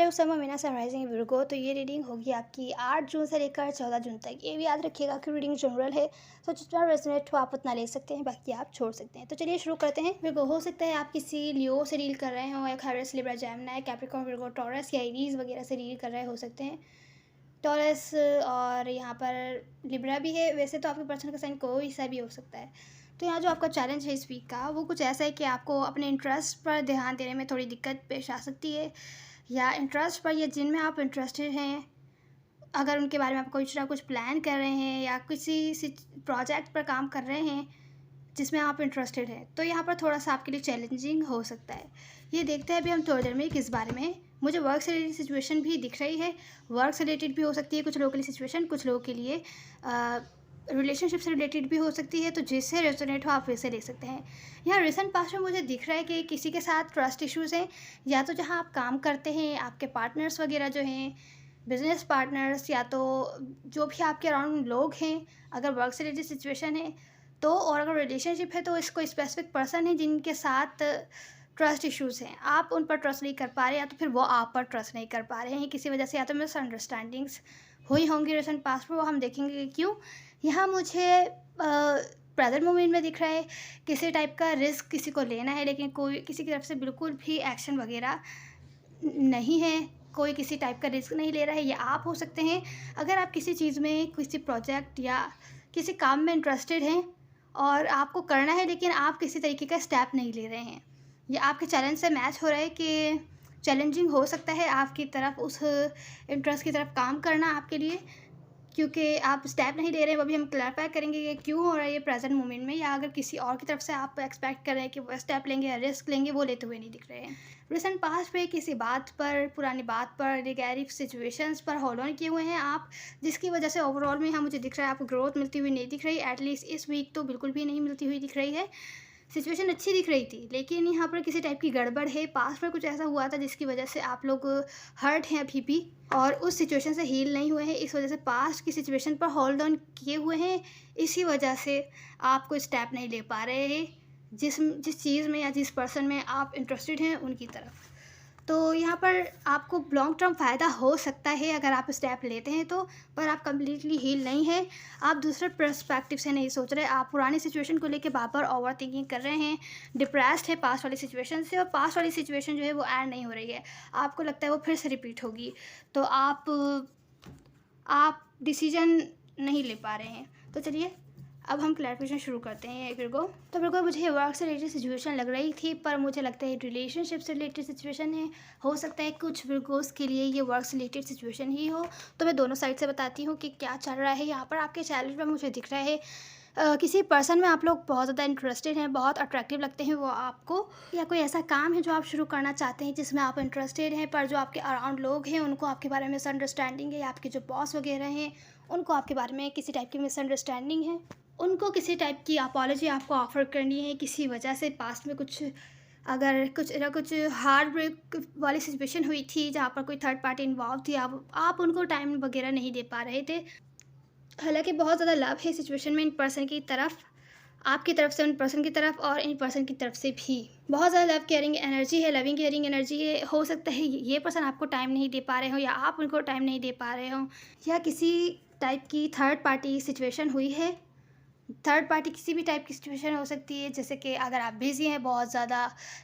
है उस समय महीना सनराइजिंग विर्गो, तो ये रीडिंग होगी आपकी 8 जून से लेकर 14 जून तक। ये भी याद रखिएगा कि रीडिंग जनरल है, तो जितना रेजोनेट हो आप उतना ले सकते हैं, बाकी आप छोड़ सकते हैं। तो चलिए शुरू करते हैं। विर्गो, हो सकता है आप किसी लियो से डील कर रहे हो, या Aquarius, Libra, Gemini, Capricorn, Virgo, taurus या एरीज वगैरह से डील कर रहे हो सकते हैं। टॉरस और यहाँ पर लिब्रा भी है। वैसे तो आपके पर्सन का साइन कोई सा भी हो सकता है। तो यहाँ जो आपका चैलेंज है इस वीक का, वो कुछ ऐसा है कि आपको अपने इंटरेस्ट पर ध्यान देने में थोड़ी दिक्कत पेश आ सकती है, या इंटरेस्ट पर, या जिनमें आप इंटरेस्टेड हैं, अगर उनके बारे में आप कुछ ना कुछ प्लान कर रहे हैं या किसी प्रोजेक्ट पर काम कर रहे हैं जिसमें आप इंटरेस्टेड हैं, तो यहाँ पर थोड़ा सा आपके लिए चैलेंजिंग हो सकता है। ये देखते हैं अभी हम थोड़ी देर में किस बारे में। मुझे वर्क से रिलेटेड सिचुएशन भी दिख रही है। वर्क से रिलेटेड भी हो सकती है कुछ लोगों के लिए सिचुएशन, कुछ लोगों के लिए रिलेशनशिप से रिलेटेड भी हो सकती है। तो जिससे रेजोनेट हो आप वैसे ले सकते हैं। यहाँ रिसेंट पास्ट में मुझे दिख रहा है कि किसी के साथ ट्रस्ट इश्यूज़ हैं, या तो जहाँ आप काम करते हैं आपके पार्टनर्स वगैरह जो हैं, बिजनेस पार्टनर्स, या तो जो भी आपके अराउंड लोग हैं, अगर वर्क से रिलेटेड सिचुएशन है तो। और अगर रिलेशनशिप है तो इसको स्पेसिफिक पर्सन है जिनके साथ ट्रस्ट इश्यूज़ हैं, आप उन पर ट्रस्ट नहीं कर पा रहे, या तो फिर वो आप पर ट्रस्ट नहीं कर पा रहे हैं किसी वजह से, या तो मिसअंडरस्टैंडिंग्स हुई होंगी रिसेंट पास्ट में, वो हम देखेंगे कि क्यों। यहाँ मुझे प्रेजेंट मोमेंट में दिख रहा है किसी टाइप का रिस्क किसी को लेना है, लेकिन कोई किसी की तरफ से बिल्कुल भी एक्शन वगैरह नहीं है, कोई किसी टाइप का रिस्क नहीं ले रहा है। ये आप हो सकते हैं अगर आप किसी चीज़ में, किसी प्रोजेक्ट या किसी काम में इंटरेस्टेड हैं और आपको करना है, लेकिन आप किसी तरीके का स्टेप नहीं ले रहे हैं। ये आपके चैलेंज से मैच हो रहा है कि चैलेंजिंग हो सकता है आपकी तरफ उस इंटरेस्ट की तरफ काम करना आपके लिए, क्योंकि आप स्टेप नहीं ले रहे हैं। वो भी हम क्लैरिफाई करेंगे कि क्यों हो रहा है ये प्रेजेंट मोमेंट में, या अगर किसी और की तरफ से आप एक्सपेक्ट कर रहे हैं कि वो स्टेप लेंगे या रिस्क लेंगे, वो लेते हुए नहीं दिख रहे हैं। रिसेंट पास्ट में किसी बात पर, पुरानी बात पर, रिगैरिक सिचुएशंस पर होल्ड ऑन किए हुए हैं आप, जिसकी वजह से ओवरऑल में यहाँ मुझे दिख रहा है आपको ग्रोथ मिलती हुई नहीं दिख रही। एटलीस्ट इस वीक तो बिल्कुल भी नहीं मिलती हुई दिख रही है। सिचुएशन अच्छी दिख रही थी, लेकिन यहाँ पर किसी टाइप की गड़बड़ है। पास्ट में कुछ ऐसा हुआ था जिसकी वजह से आप लोग हर्ट हैं अभी भी, और उस सिचुएशन से हील नहीं हुए हैं। इस वजह से पास्ट की सिचुएशन पर होल्ड ऑन किए हुए हैं। इसी वजह से आप कोई स्टेप नहीं ले पा रहे हैं जिस चीज़ में या जिस पर्सन में आप इंटरेस्टेड हैं उनकी तरफ। तो यहाँ पर आपको लॉन्ग टर्म फ़ायदा हो सकता है अगर आप स्टेप लेते हैं तो, पर आप कम्प्लीटली हील नहीं है। आप दूसरे पर्सपेक्टिव से नहीं सोच रहे, आप पुरानी सिचुएशन को लेके बार बार ओवर थिंकिंग कर रहे हैं, डिप्रेस्ड है पास्ट वाली सिचुएशन से, और पास्ट वाली सिचुएशन जो है वो ऐड नहीं हो रही है, आपको लगता है वो फिर से रिपीट होगी। तो आप डिसीजन नहीं ले पा रहे हैं। तो चलिए अब हम क्लैरिफिकेशन शुरू करते हैं विर्गो। तो विर्गो, मुझे वर्क से रिलेटेड सिचुएशन लग रही थी, पर मुझे लगता है रिलेशनशिप से रिलेटेड सिचुएशन है। हो सकता है कुछ विर्गोस के लिए ये वर्क से रिलेटेड सिचुएशन ही हो। तो मैं दोनों साइड से बताती हूँ कि क्या चल रहा है यहाँ पर। आपके चैलेंज में मुझे दिख रहा है किसी पर्सन में आप लोग बहुत ज़्यादा इंटरेस्टेड हैं, बहुत अट्रैक्टिव लगते हैं वो आपको, या कोई ऐसा काम है जो आप शुरू करना चाहते हैं जिसमें आप इंटरेस्टेड हैं, पर जो आपके अराउंड लोग हैं उनको आपके बारे में मिसअंडरस्टैंडिंग है, या आपके जो बॉस वगैरह हैं उनको आपके बारे में किसी टाइप की मिसअंडरस्टैंडिंग है। उनको किसी टाइप की अपॉलॉजी आपको ऑफ़र करनी है किसी वजह से। पास्ट में कुछ, अगर कुछ हार्ट ब्रेक वाली सिचुएशन हुई थी जहाँ पर कोई थर्ड पार्टी इन्वॉल्व थी, आप उनको टाइम वगैरह नहीं दे पा रहे थे। हालांकि बहुत ज़्यादा लव है सिचुएशन में इन पर्सन की तरफ, आपकी तरफ से उन पर्सन की तरफ, और इन पर्सन की तरफ से भी बहुत ज़्यादा लव केयरिंग एनर्जी है, लविंग केयरिंग एनर्जी है। हो सकता है ये पर्सन आपको टाइम नहीं दे पा रहे हो, या आप उनको टाइम नहीं दे पा रहे हो, या किसी टाइप की थर्ड पार्टी सिचुएशन हुई है। थर्ड पार्टी किसी भी टाइप की सिचुएशन हो सकती है, जैसे कि अगर आप बिज़ी हैं बहुत ज़्यादा,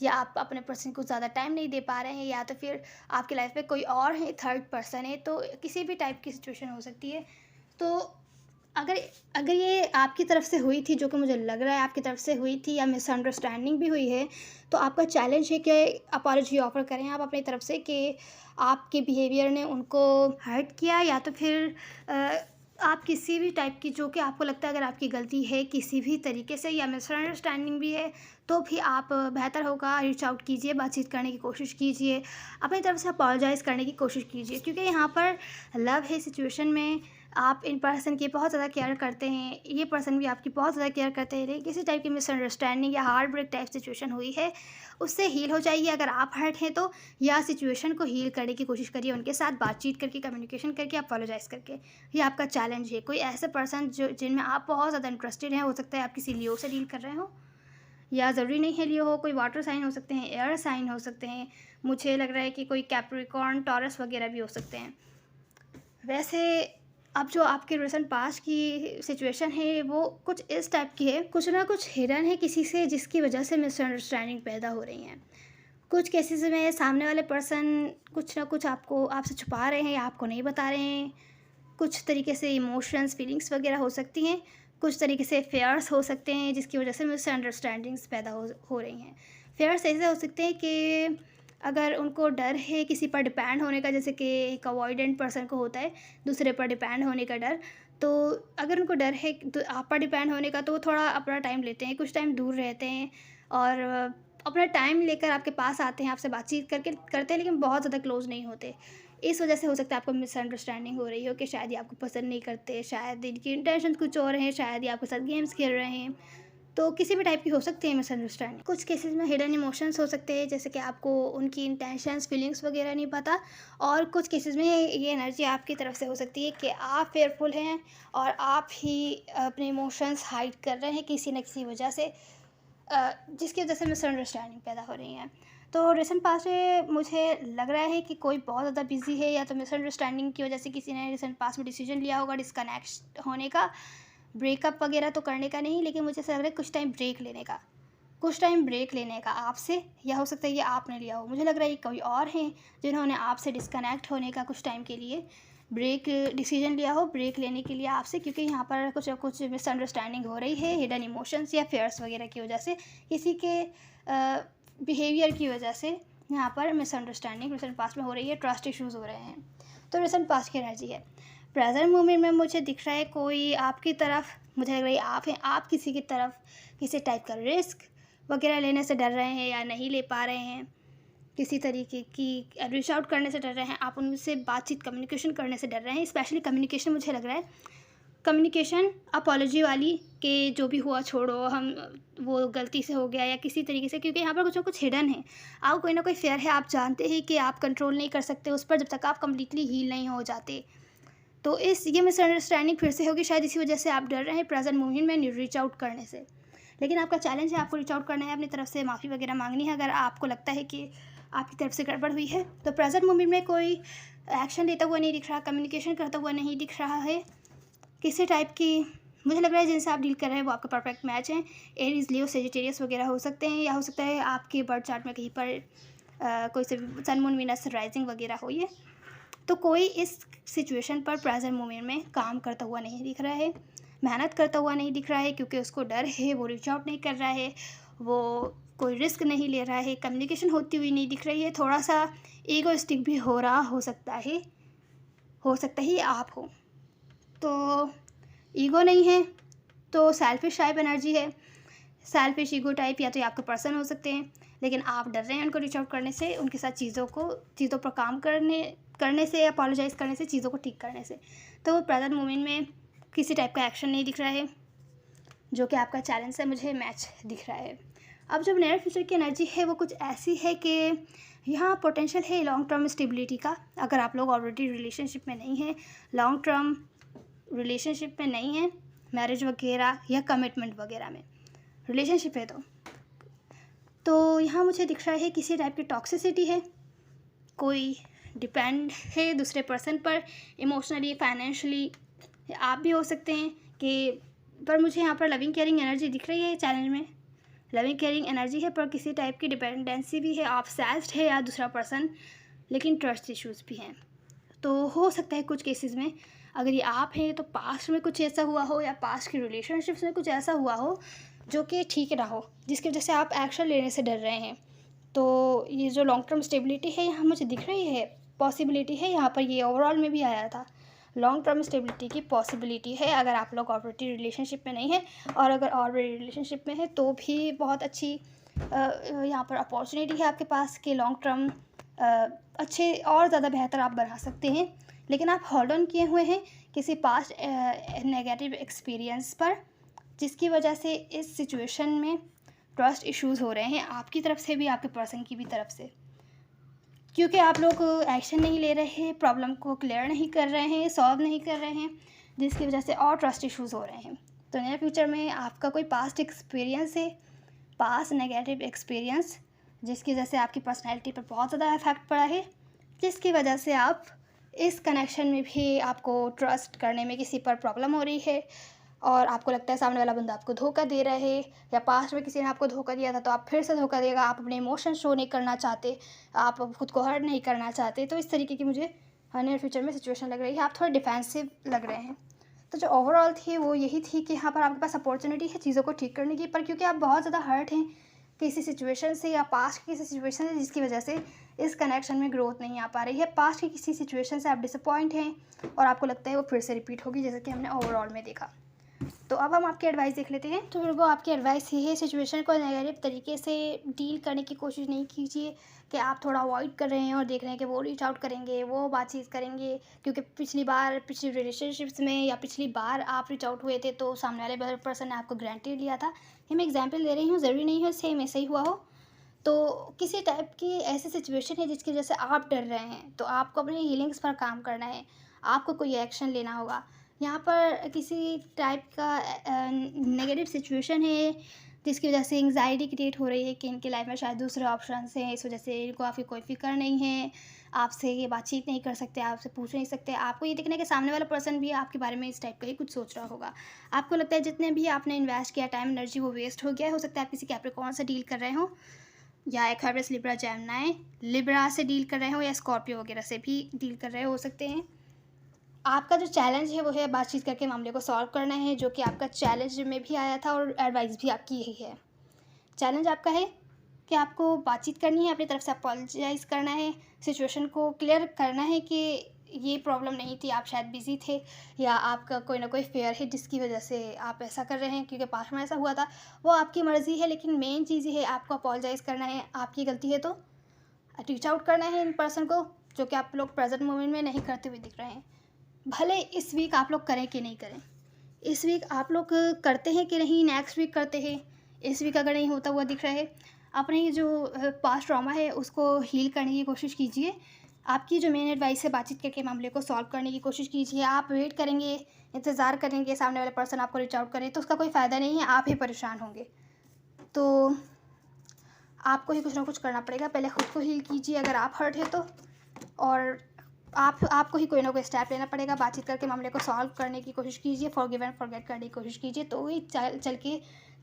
या आप अपने पर्सन को ज़्यादा टाइम नहीं दे पा रहे हैं, या तो फिर आपकी लाइफ में कोई और है, थर्ड पर्सन है, तो किसी भी टाइप की सिचुएशन हो सकती है। तो अगर अगर ये आपकी तरफ से हुई थी, जो कि मुझे लग रहा है आपकी तरफ से हुई थी, या मिसअंडरस्टैंडिंग भी हुई है, तो आपका चैलेंज है कि अपॉलॉजी ऑफ़र करें आप अपनी तरफ से कि आपके बिहेवियर ने उनको हर्ट किया, या तो फिर आप किसी भी टाइप की, जो कि आपको लगता है अगर आपकी गलती है किसी भी तरीके से, या मिसअंडरस्टैंडिंग भी है, तो भी आप बेहतर होगा रीच आउट कीजिए, बातचीत करने की कोशिश कीजिए, अपनी तरफ से अपॉलोजाइज़ करने की कोशिश कीजिए, क्योंकि यहाँ पर लव है सिचुएशन में। आप इन पर्सन की बहुत ज़्यादा केयर करते हैं, ये पर्सन भी आपकी बहुत ज़्यादा केयर करते हैं, लेकिन किसी टाइप की मिसअंडरस्टैंडिंग या हार्ट ब्रेक टाइप सिचुएशन हुई है, उससे हील हो जाइए अगर आप हर्ट हैं तो, या सिचुएशन को हील करने की कोशिश करिए उनके साथ बातचीत करके, कम्युनिकेशन करके, अपोलोजाइज़ करके। ये आपका चैलेंज है। कोई ऐसे पर्सन जो जिनमें आप बहुत ज़्यादा इंटरेस्टेड हैं, हो सकता है आप किसी लियो से डील कर रहे हो, या ज़रूरी नहीं है लियो हो, कोई वाटर साइन हो सकते हैं, एयर साइन हो सकते हैं, मुझे लग रहा है कि कोई कैप्रिकॉर्न, टॉरस वगैरह भी हो सकते हैं। वैसे अब जो आपके रिसेंट पास्ट की सिचुएशन है वो कुछ इस टाइप की है, कुछ ना कुछ हिडन है किसी से जिसकी वजह से मिसअंडरस्टैंडिंग पैदा हो रही हैं। कुछ केसेस में सामने वाले पर्सन कुछ ना कुछ आपसे छुपा रहे हैं या आपको नहीं बता रहे हैं। कुछ तरीके से इमोशंस, फीलिंग्स वगैरह हो सकती हैं। कुछ तरीके से फेयर्स हो सकते हैं जिसकी वजह से मिसअंडरस्टैंडिंग्स पैदा हो रही हैं। फेयर्स ऐसे हो सकते हैं कि अगर उनको डर है किसी पर डिपेंड होने का, जैसे कि एक अवॉइडेंट पर्सन को होता है दूसरे पर डिपेंड होने का डर, तो अगर उनको डर है तो आप पर डिपेंड होने का, तो वो थोड़ा अपना टाइम लेते हैं, कुछ टाइम दूर रहते हैं और अपना टाइम लेकर आपके पास आते हैं, आपसे बातचीत करते हैं, लेकिन बहुत ज़्यादा क्लोज़ नहीं होते। इस वजह से हो सकता है आपको मिसअंडरस्टैंडिंग हो रही हो कि शायद ये आपको पसंद नहीं करते, शायद इनकी इंटेंशन कुछ और हैं, शायद ये आपके साथ गेम्स खेल रहे हैं। तो किसी भी टाइप की हो सकती है मिसअंडरस्टैंडिंग। कुछ केसेस में हिडन इमोशंस हो सकते हैं, जैसे कि आपको उनकी इंटेंशंस, फीलिंग्स वगैरह नहीं पता, और कुछ केसेस में ये एनर्जी आपकी तरफ से हो सकती है कि आप फेयरफुल हैं और आप ही अपने इमोशंस हाइड कर रहे हैं किसी न किसी वजह से, जिसकी वजह से मिसअंडरस्टैंडिंग पैदा हो रही है। तो रिसेंट पास्ट में मुझे लग रहा है कि कोई बहुत ज़्यादा बिजी है, या तो मिसअंडरस्टैंडिंग की वजह से किसी ने रिसेंट पास्ट में डिसीजन लिया होगा डिस्कनेक्ट होने का, ब्रेकअप वगैरह तो करने का नहीं, लेकिन मुझे ऐसा लग रहा है कुछ टाइम ब्रेक लेने का, कुछ टाइम ब्रेक लेने का आपसे, या हो सकता है ये आपने लिया हो। मुझे लग रहा है ये कोई और हैं जिन्होंने आपसे डिस्कनेक्ट होने का कुछ टाइम के लिए ब्रेक डिसीजन लिया हो, ब्रेक लेने के लिए आपसे, क्योंकि यहाँ पर कुछ ना कुछ मिसअंडरस्टैंडिंग हो रही है हिडन इमोशंस या फेयर्स वगैरह की वजह से, किसी के बिहेवियर की वजह से यहाँ पर मिसअंडरस्टैंडिंग रिसेंट पास्ट में हो रही है, ट्रस्ट इश्यूज़ हो रहे हैं। तो रिसेंट पास्ट की एनर्जी है। प्रेजेंट मोमेंट में मुझे दिख रहा है कोई आपकी तरफ, मुझे लग रहा है आप हैं, आप किसी की तरफ किसी टाइप का रिस्क वगैरह लेने से डर रहे हैं या नहीं ले पा रहे हैं, किसी तरीके की रीच आउट करने से डर रहे हैं, आप उनसे बातचीत, कम्युनिकेशन करने से डर रहे हैं। स्पेशली कम्युनिकेशन, मुझे लग रहा है कम्युनिकेशन अपॉलॉजी वाली, कि जो भी हुआ छोड़ो, हम वो गलती से हो गया या किसी तरीके से, क्योंकि यहाँ पर कुछ ना कुछ हिडन है। आप कोई ना कोई फेयर है, आप जानते हैं कि आप कंट्रोल नहीं कर सकते उस पर जब तक आप कम्प्लीटली हील नहीं हो जाते। तो ये मिसअंडरस्टैंडिंग फिर से होगी, शायद इसी वजह से आप डर रहे हैं प्रेजेंट मोमेंट में रीच आउट करने से। लेकिन आपका चैलेंज है, आपको रीच आउट करना है, अपनी तरफ से माफ़ी वगैरह मांगनी है। अगर आपको लगता है कि आपकी तरफ से गड़बड़ हुई है, तो प्रेजेंट मोमेंट में कोई एक्शन लेता हुआ नहीं दिख रहा, कम्युनिकेशन करता हुआ नहीं दिख रहा है। किसी टाइप की मुझे लग रहा है जिनसे आप डील कर रहे हैं वो आपका परफेक्ट मैच है। एरीज, लियो, सेजिटेरियस वगैरह हो सकते हैं, या हो सकता है आपके बर्थ चार्ट में कहीं पर कोई से सन, मून, वीनस राइजिंग वगैरह हो ये। तो कोई इस सिचुएशन पर प्रेजेंट मोमेंट में काम करता हुआ नहीं दिख रहा है, मेहनत करता हुआ नहीं दिख रहा है, क्योंकि उसको डर है, वो रीच आउट नहीं कर रहा है, वो कोई रिस्क नहीं ले रहा है, कम्युनिकेशन होती हुई नहीं दिख रही है। थोड़ा सा ईगोइस्टिक भी हो रहा हो सकता ही आप हो। तो ईगो नहीं है तो सेल्फिश टाइप एनर्जी है, सेल्फिश ईगो टाइप, या तो ये आपके पर्सन हो सकते हैं, लेकिन आप डर रहे हैं उनको रीच आउट करने से, उनके साथ चीज़ों पर काम करने से, अपोलोजाइज़ करने से, चीज़ों को ठीक करने से। तो वो प्रेजेंट मोमेंट में किसी टाइप का एक्शन नहीं दिख रहा है, जो कि आपका चैलेंज से मुझे मैच दिख रहा है। अब जो नियर फ्यूचर की एनर्जी है वो कुछ ऐसी है कि यहाँ पोटेंशियल है लॉन्ग टर्म स्टेबिलिटी का। अगर आप लोग ऑलरेडी रिलेशनशिप में नहीं हैं, लॉन्ग टर्म रिलेशनशिप में नहीं हैं, मैरिज वगैरह या कमिटमेंट वगैरह में रिलेशनशिप है, तो यहाँ मुझे दिख रहा है किसी टाइप की टॉक्सिसिटी है, कोई डिपेंड है दूसरे पर्सन पर, इमोशनली, फाइनेंशियली आप भी हो सकते हैं कि, पर मुझे यहाँ पर लविंग केयरिंग एनर्जी दिख रही है चैलेंज में। लविंग केयरिंग एनर्जी है, पर किसी टाइप की डिपेंडेंसी भी है, आप सैस्ड है या दूसरा पर्सन, लेकिन ट्रस्ट इश्यूज़ भी हैं। तो हो सकता है कुछ केसेस में अगर ये आप हैं तो पास्ट में कुछ ऐसा हुआ हो, या पास्ट की रिलेशनशिप्स में कुछ ऐसा हुआ हो जो कि ठीक ना हो, जिसकी वजह से आप एक्शन लेने से डर रहे हैं। तो ये जो लॉन्ग टर्म स्टेबिलिटी है यहाँ मुझे दिख रही है, पॉसिबिलिटी है, यहाँ पर ये ओवरऑल में भी आया था, लॉन्ग टर्म स्टेबिलिटी की पॉसिबिलिटी है अगर आप लोग ऑलरेडी रिलेशनशिप में नहीं हैं, और अगर ऑलरेडी रिलेशनशिप में है तो भी बहुत अच्छी यहाँ पर अपॉर्चुनिटी है आपके पास कि लॉन्ग टर्म अच्छे और ज़्यादा बेहतर आप बना सकते हैं। लेकिन आप होल्ड ऑन किए हुए हैं किसी पास्ट नेगेटिव एक्सपीरियंस पर, जिसकी वजह से इस सिचुएशन में ट्रस्ट इश्यूज़ हो रहे हैं, आपकी तरफ से भी, आपके पर्सन की भी तरफ से, क्योंकि आप लोग एक्शन नहीं ले रहे हैं, प्रॉब्लम को क्लियर नहीं कर रहे हैं, सॉल्व नहीं कर रहे हैं, जिसकी वजह से और ट्रस्ट इश्यूज़ हो रहे हैं। तो नियर फ्यूचर में आपका कोई पास्ट एक्सपीरियंस है पास्ट नेगेटिव एक्सपीरियंस जिसकी वजह से आपकी पर्सनैलिटी पर बहुत ज़्यादा इफ़ेक्ट पड़ा है, जिसकी वजह से आप इस कनेक्शन में भी आपको ट्रस्ट करने में किसी पर प्रॉब्लम हो रही है और आपको लगता है सामने वाला बंदा आपको धोखा दे रहा है, या पास्ट में किसी ने आपको धोखा दिया था तो आप फिर से धोखा देगा, आप अपने इमोशन शो नहीं करना चाहते, आप खुद को हर्ट नहीं करना चाहते। तो इस तरीके की मुझे नियर फ्यूचर में सिचुएशन लग रही है, आप थोड़े डिफेंसिव लग रहे हैं। तो जो ओवरऑल थी वो यही थी कि यहाँ पर आपके पास अपॉर्चुनिटी है चीज़ों को ठीक करने की, पर क्योंकि आप बहुत ज़्यादा हर्ट हैं किसी सिचुएशन से या पास्ट की किसी सिचुएशन से, जिसकी वजह से इस कनेक्शन में ग्रोथ नहीं आ पा रही है। पास्ट की किसी सिचुएशन से आप डिसअपॉइंट हैं और आपको लगता है वो फिर से रिपीट होगी, जैसे कि हमने ओवरऑल में देखा। तो अब हम आपकी एडवाइस देख लेते हैं। तो बिल्कुल आपकी एडवाइस ये है, सिचुएशन को नेगेटिव तरीके से डील करने की कोशिश नहीं कीजिए कि आप थोड़ा अवॉइड कर रहे हैं और देख रहे हैं कि वो रीच आउट करेंगे, वो बातचीत करेंगे, क्योंकि पिछली रिलेशनशिप्स में या पिछली बार आप रीच आउट हुए थे तो सामने वाले पर्सन ने आपको ग्रांटेड लिया था। ये मैं एग्जाम्पल दे रही हूँ, ज़रूरी नहीं है सेम ऐसे ही हुआ हो। तो किसी टाइप की ऐसी सिचुएशन है जिसकी वजह से आप डर रहे हैं, तो आपको अपनी हीलिंग्स पर काम करना है, आपको कोई एक्शन लेना होगा। यहाँ पर किसी टाइप का नेगेटिव सिचुएशन है जिसकी वजह से एंग्जाइटी क्रिएट हो रही है कि इनकी लाइफ में शायद दूसरे ऑप्शंस हैं, इस वजह से इनको आपकी कोई फ़िक्र नहीं है, आपसे ये बातचीत नहीं कर सकते, आपसे पूछ नहीं सकते। आपको ये देखना है कि सामने वाला पर्सन भी आपके बारे में इस टाइप का ही कुछ सोच रहा होगा। आपको लगता है जितने भी आपने इन्वेस्ट किया टाइम एनर्जी वो वेस्ट हो गया है। हो सकता है आप किसी कैप्रिकॉर्न से डील कर रहे हो, या एक्वेरियस, लिब्रा, जेमिनी, लिब्रा से डील कर रहे हो, या स्कॉर्पियो वगैरह से भी डील कर रहे हो सकते हैं। आपका जो चैलेंज है वो है बातचीत करके मामले को सॉल्व करना है, जो कि आपका चैलेंज में भी आया था और एडवाइस भी आपकी यही है। चैलेंज आपका है कि आपको बातचीत करनी है, अपनी तरफ से अपोलोजाइज़ करना है, सिचुएशन को क्लियर करना है कि ये प्रॉब्लम नहीं थी, आप शायद बिज़ी थे, या आपका कोई ना कोई फेयर है जिसकी वजह से आप ऐसा कर रहे हैं क्योंकि पास्ट में ऐसा हुआ था। वो आपकी मर्ज़ी है, लेकिन मेन चीज़ ये है आपको अपोलोजाइज़ करना है। आपकी गलती है तो रीच आउट करना है इन पर्सन को, जो कि आप लोग प्रेजेंट मोमेंट में नहीं करते हुए दिख रहे हैं। भले इस वीक आप लोग करें कि नहीं करें, इस वीक आप लोग करते हैं कि नहीं, नेक्स्ट वीक करते हैं, इस वीक अगर नहीं होता हुआ दिख रहा है, अपने ये जो पास्ट ट्रॉमा है उसको हील करने की कोशिश कीजिए। आपकी जो मेन एडवाइस है, बातचीत करके मामले को सॉल्व करने की कोशिश कीजिए। आप वेट करेंगे, इंतज़ार करेंगे सामने वाले पर्सन आपको रीच आउट करे, तो उसका कोई फ़ायदा नहीं है, आप ही परेशान होंगे। तो आपको ही कुछ ना कुछ करना पड़ेगा, पहले खुद को हील कीजिए अगर आप हर्ट है तो, और आपको ही कोई ना कोई स्टेप लेना पड़ेगा। बातचीत करके मामले को सॉल्व करने की कोशिश कीजिए, फॉरगिव एंड फॉरगेट करने की कोशिश कीजिए, तो ही चल के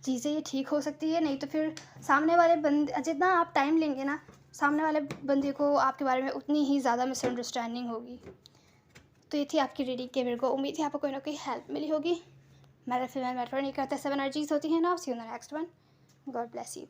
चीज़ें ठीक हो सकती है। नहीं तो फिर सामने वाले बंदे, जितना आप टाइम लेंगे ना, सामने वाले बंदे को आपके बारे में उतनी ही ज़्यादा मिसअंडरस्टैंडिंग होगी। तो ये थी आपकी रीडिंग के मेरे को उम्मीद है आपको कोई ना कोई हेल्प मिली होगी। मेरा फीमेल मैटर नहीं करता, 7 एनर्जीज होती हैं ना। See you in the next one. God bless you.